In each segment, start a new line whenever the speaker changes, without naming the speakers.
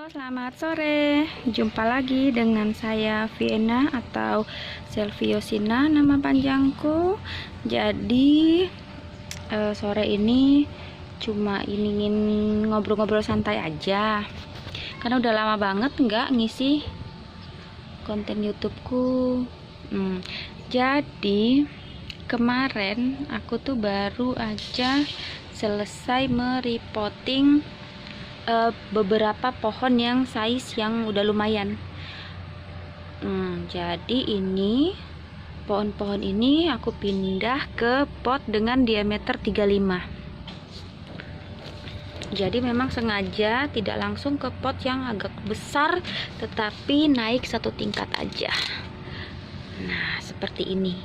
Halo, selamat sore. Jumpa lagi dengan saya Vienna atau Selviosina nama panjangku. Jadi sore ini cuma ingin ngobrol-ngobrol santai aja. Karena udah lama banget nggak ngisi konten YouTubeku. Jadi kemarin aku tuh baru aja selesai merepotting beberapa pohon yang size yang udah lumayan. Jadi ini pohon-pohon ini aku pindah ke pot dengan diameter 35. Jadi memang sengaja tidak langsung ke pot yang agak besar, tetapi naik satu tingkat aja. Nah, seperti ini.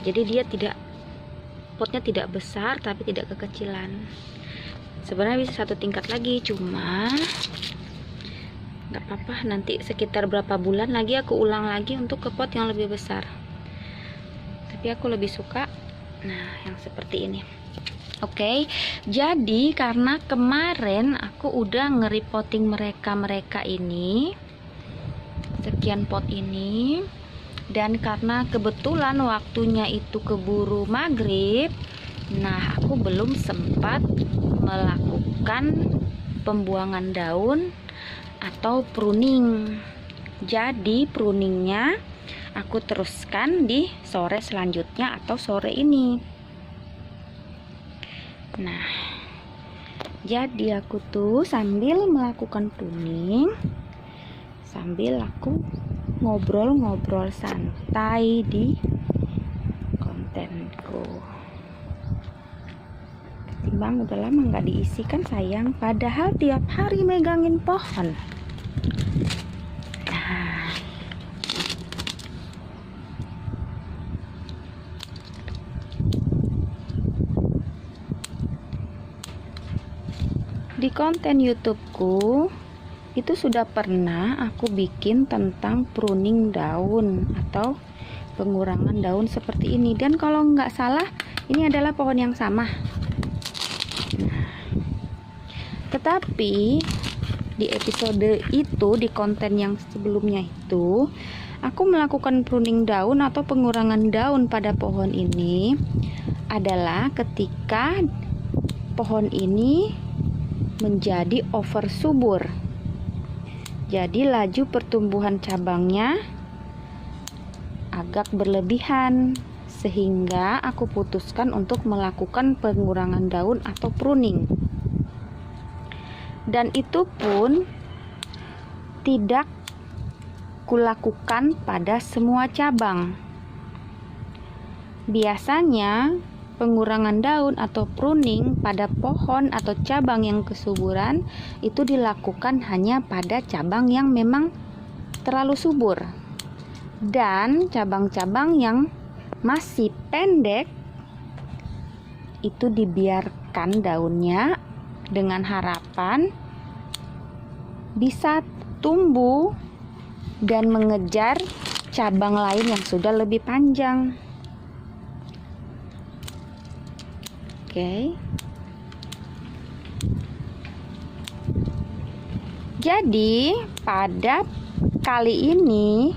Jadi dia potnya tidak besar tapi tidak kekecilan. Sebenarnya bisa satu tingkat lagi, cuma nggak apa-apa, nanti sekitar berapa bulan lagi aku ulang lagi untuk ke pot yang lebih besar. Tapi aku lebih suka yang seperti ini. Oke, jadi karena kemarin aku udah ngerepotting mereka ini, sekian pot ini, dan karena kebetulan waktunya itu keburu maghrib, aku belum sempat melakukan pembuangan daun atau pruning. Jadi pruningnya aku teruskan di sore selanjutnya atau sore ini. Jadi aku tuh sambil melakukan pruning, sambil aku ngobrol-ngobrol santai di kontenku. Bang, udah lama nggak diisi kan sayang, padahal tiap hari megangin pohon. Di konten YouTubeku itu sudah pernah aku bikin tentang pruning daun atau pengurangan daun seperti ini, dan kalau nggak salah ini adalah pohon yang sama. Tetapi di episode itu, di konten yang sebelumnya itu, aku melakukan pruning daun atau pengurangan daun pada pohon ini adalah ketika pohon ini menjadi over subur. Jadi laju pertumbuhan cabangnya agak berlebihan, sehingga aku putuskan untuk melakukan pengurangan daun atau pruning. Dan itu pun tidak kulakukan pada semua cabang. Biasanya pengurangan daun atau pruning pada pohon atau cabang yang kesuburan itu dilakukan hanya pada cabang yang memang terlalu subur. Dan cabang-cabang yang masih pendek itu dibiarkan daunnya dengan harapan bisa tumbuh dan mengejar cabang lain yang sudah lebih panjang. Oke. Jadi pada kali ini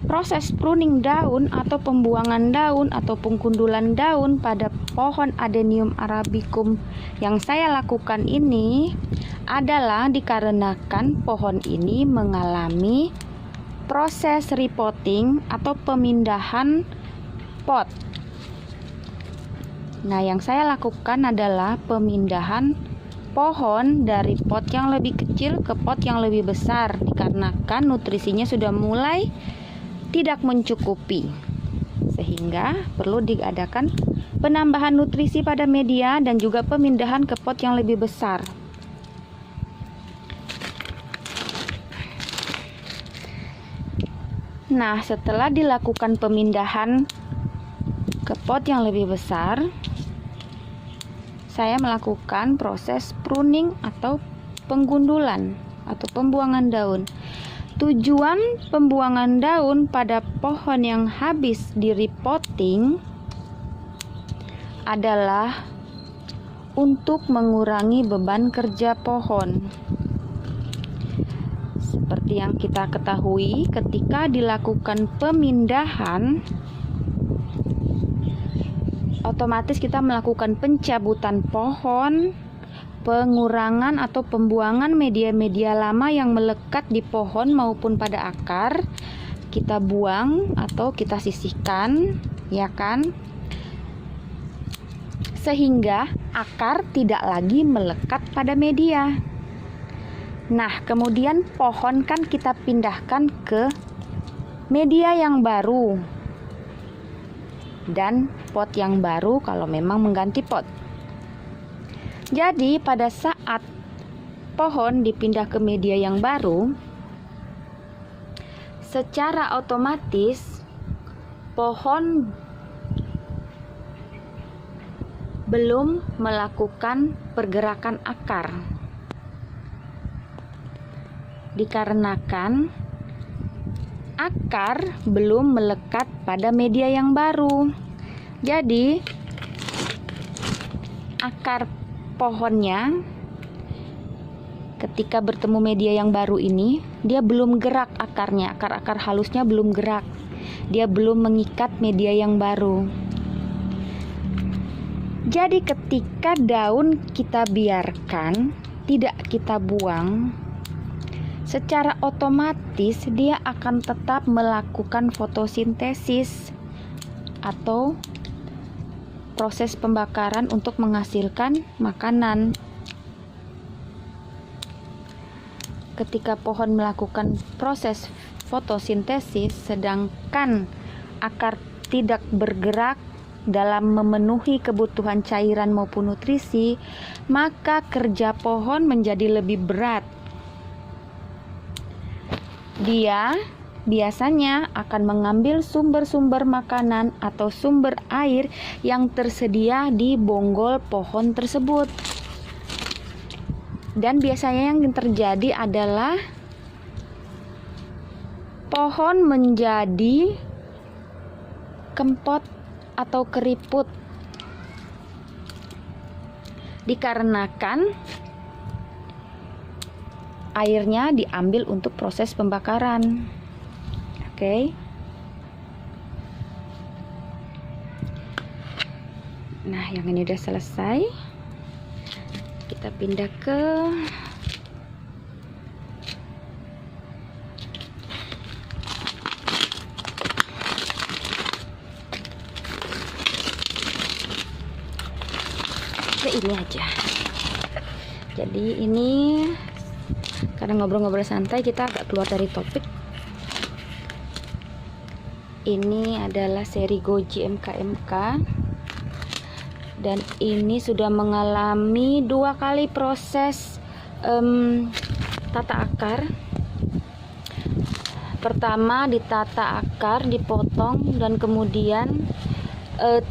proses pruning daun atau pembuangan daun atau pengkundulan daun pada pohon Adenium arabicum yang saya lakukan ini adalah dikarenakan pohon ini mengalami proses repotting atau pemindahan pot. Yang saya lakukan adalah pemindahan pohon dari pot yang lebih kecil ke pot yang lebih besar, dikarenakan nutrisinya sudah mulai tidak mencukupi, sehingga perlu diadakan penambahan nutrisi pada media dan juga pemindahan ke pot yang lebih besar. Setelah dilakukan pemindahan ke pot yang lebih besar, saya melakukan proses pruning atau penggundulan atau pembuangan daun. Tujuan pembuangan daun pada pohon yang habis di repotting adalah untuk mengurangi beban kerja pohon. Seperti yang kita ketahui, ketika dilakukan pemindahan, otomatis kita melakukan pencabutan pohon, pengurangan atau pembuangan media-media lama yang melekat di pohon maupun pada akar. Kita buang atau kita sisihkan, ya kan? Sehingga akar tidak lagi melekat pada media. Nah, kemudian pohon kan kita pindahkan ke media yang baru dan pot yang baru kalau memang mengganti pot. Jadi pada saat pohon dipindah ke media yang baru, secara otomatis pohon belum melakukan pergerakan akar. Dikarenakan akar belum melekat pada media yang baru. Jadi akar pohonnya ketika bertemu media yang baru ini, dia belum gerak akarnya, akar-akar halusnya belum gerak. Dia belum mengikat media yang baru. Jadi ketika daun kita biarkan, tidak kita buang, secara otomatis dia akan tetap melakukan fotosintesis atau proses pembakaran untuk menghasilkan makanan. Ketika pohon melakukan proses fotosintesis sedangkan akar tidak bergerak dalam memenuhi kebutuhan cairan maupun nutrisi, maka kerja pohon menjadi lebih berat. Dia biasanya akan mengambil sumber-sumber makanan atau sumber air yang tersedia di bonggol pohon tersebut. Dan biasanya yang terjadi adalah pohon menjadi kempot atau keriput dikarenakan airnya diambil untuk proses pembakaran. Oke. Nah, yang ini udah selesai. Kita pindah ke ini aja. Jadi ini karena ngobrol-ngobrol santai, kita agak keluar dari topik. Ini adalah seri Goji MKMK dan ini sudah mengalami 2 kali proses tata akar. Pertama ditata akar, dipotong, dan kemudian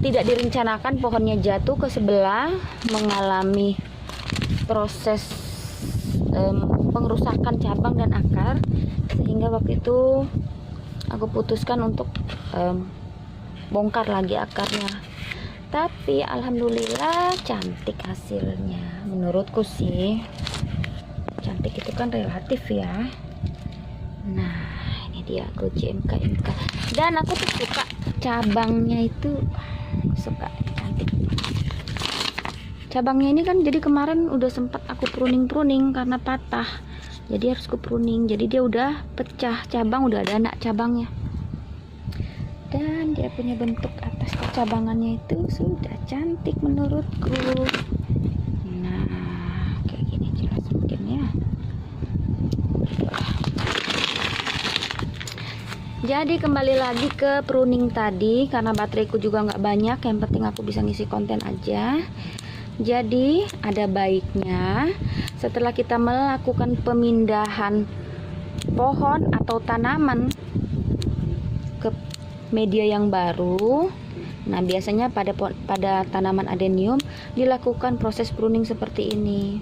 tidak direncanakan pohonnya jatuh ke sebelah, mengalami proses pengrusakan cabang dan akar, sehingga waktu itu aku putuskan untuk bongkar lagi akarnya. Tapi alhamdulillah cantik hasilnya, menurutku sih. Cantik itu kan relatif ya. Nah, ini dia Goji MKMK. Dan aku tuh suka cabangnya itu, suka cantik. Cabangnya ini kan, jadi kemarin udah sempat aku pruning karena patah. Jadi harus ke pruning. Jadi dia udah pecah cabang, udah ada anak cabangnya. Dan dia punya bentuk atas cabangannya itu sudah cantik menurutku. Nah, kayak gini jelas mungkin ya. Jadi kembali lagi ke pruning tadi, karena bateraiku juga nggak banyak, yang penting aku bisa ngisi konten aja. Jadi ada baiknya setelah kita melakukan pemindahan pohon atau tanaman ke media yang baru, nah biasanya pada tanaman adenium dilakukan proses pruning seperti ini.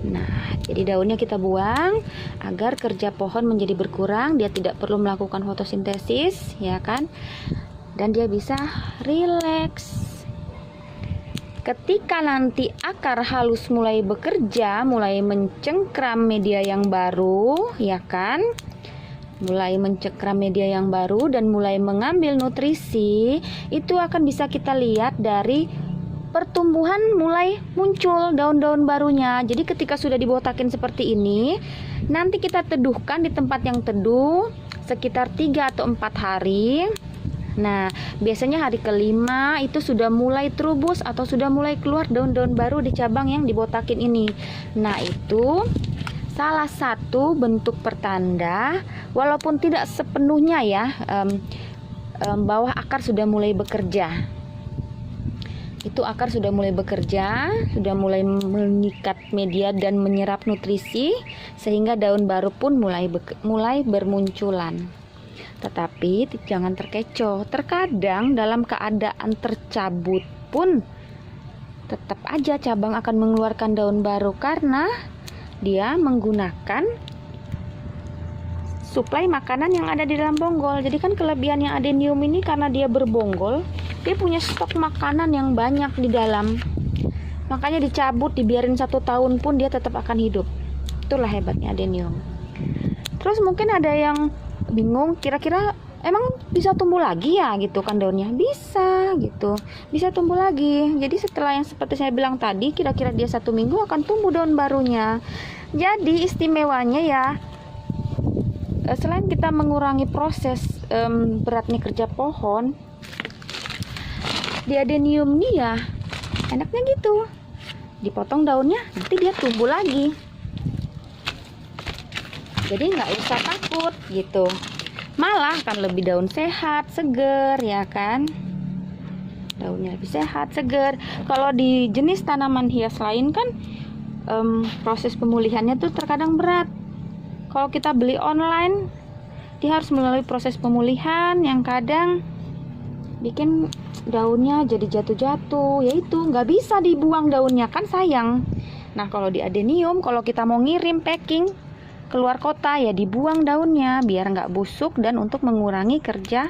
Nah, jadi daunnya kita buang agar kerja pohon menjadi berkurang, dia tidak perlu melakukan fotosintesis, ya kan? Dan dia bisa rileks. Ketika nanti akar halus mulai bekerja, mulai mencengkram media yang baru, ya kan? Mulai mencengkram media yang baru dan mulai mengambil nutrisi, itu akan bisa kita lihat dari pertumbuhan mulai muncul daun-daun barunya. Jadi ketika sudah dibotakin seperti ini, nanti kita teduhkan di tempat yang teduh sekitar 3 atau 4 hari. Nah, biasanya hari kelima itu sudah mulai trubus atau sudah mulai keluar daun-daun baru di cabang yang dibotakin ini. Nah, itu salah satu bentuk pertanda, walaupun tidak sepenuhnya ya, bahwa akar sudah mulai bekerja. Itu akar sudah mulai bekerja, sudah mulai mengikat media dan menyerap nutrisi, sehingga daun baru pun mulai bermunculan. Tetapi jangan terkecoh. Terkadang dalam keadaan tercabut pun tetap aja cabang akan mengeluarkan daun baru karena dia menggunakan suplai makanan yang ada di dalam bonggol. Jadi kan kelebihannya adenium ini karena dia berbonggol, dia punya stok makanan yang banyak di dalam. Makanya dicabut, dibiarin 1 tahun pun dia tetap akan hidup. Itulah hebatnya adenium. Terus mungkin ada yang bingung, kira-kira emang bisa tumbuh lagi ya gitu kan daunnya? Bisa gitu, bisa tumbuh lagi. Jadi setelah yang seperti saya bilang tadi, kira-kira dia 1 minggu akan tumbuh daun barunya. Jadi istimewanya ya, selain kita mengurangi proses beratnya kerja pohon, di adenium nih ya enaknya gitu, dipotong daunnya nanti dia tumbuh lagi. Jadi nggak usah takut gitu, malah kan lebih daun sehat, seger ya kan, daunnya lebih sehat, seger. Kalau di jenis tanaman hias lain kan proses pemulihannya tuh terkadang berat. Kalau kita beli online, dia harus melalui proses pemulihan yang kadang bikin daunnya jadi jatuh-jatuh, yaitu nggak bisa dibuang daunnya kan sayang. Nah kalau di adenium, kalau kita mau ngirim packing keluar kota ya dibuang daunnya biar nggak busuk dan untuk mengurangi kerja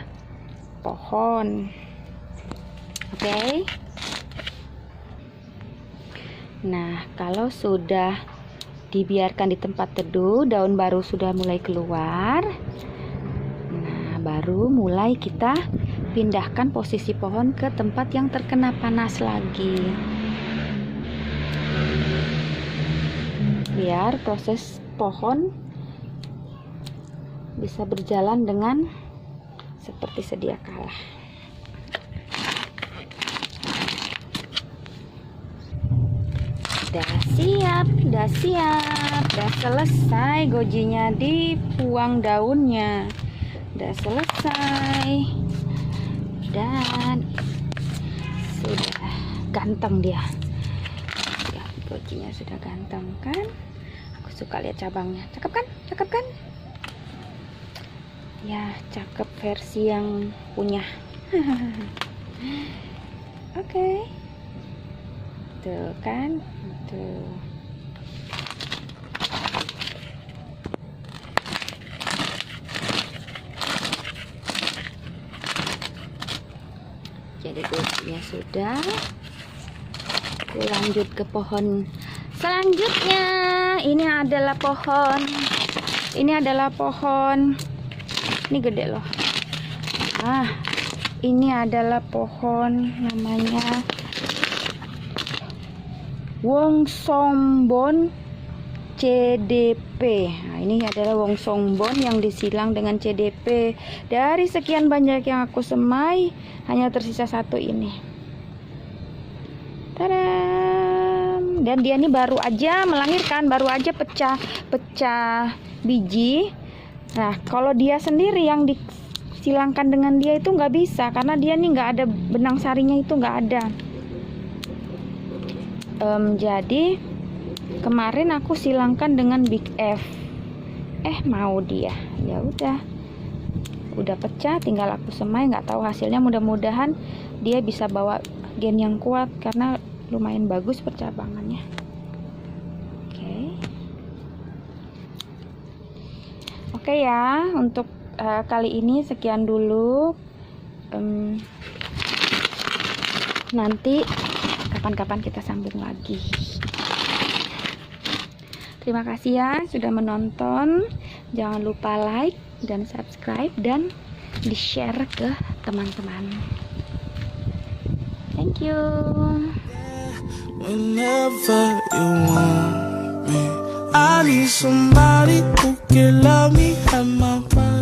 pohon. Oke. Nah kalau sudah dibiarkan di tempat teduh, daun baru sudah mulai keluar, nah baru mulai kita pindahkan posisi pohon ke tempat yang terkena panas lagi, biar proses pohon bisa berjalan dengan seperti sedia kala. Udah siap, udah selesai gojinya, dibuang daunnya, udah selesai dan sudah ganteng dia. Ya, gojinya sudah ganteng kan? Suka lihat cabangnya, cakep kan? Cakep kan? Ya, cakep versi yang punya. Oke. Tuh kan? Tuh. Jadi gojinya sudah. Aku lanjut ke pohon selanjutnya. Ini adalah pohon ini gede loh. Ini adalah pohon namanya Wongsongbon CDP. Nah, ini adalah Wongsongbon yang disilang dengan CDP. Dari sekian banyak yang aku semai, hanya tersisa 1 ini. Tada! Dan dia ini baru aja melahirkan, baru aja pecah biji. Nah kalau dia sendiri yang disilangkan dengan dia itu nggak bisa, karena dia nih nggak ada benang sarinya, itu nggak ada. Jadi kemarin aku silangkan dengan Big F, mau dia, ya udah pecah, tinggal aku semai. Nggak tahu hasilnya, mudah-mudahan dia bisa bawa gen yang kuat karena lumayan bagus percabangannya. Oke ya, untuk kali ini sekian dulu. Nanti kapan-kapan kita sambung lagi. Terima kasih ya sudah menonton. Jangan lupa like dan subscribe dan di-share ke teman-teman. Thank you.
Whenever you want me, I need somebody who can love me at my body.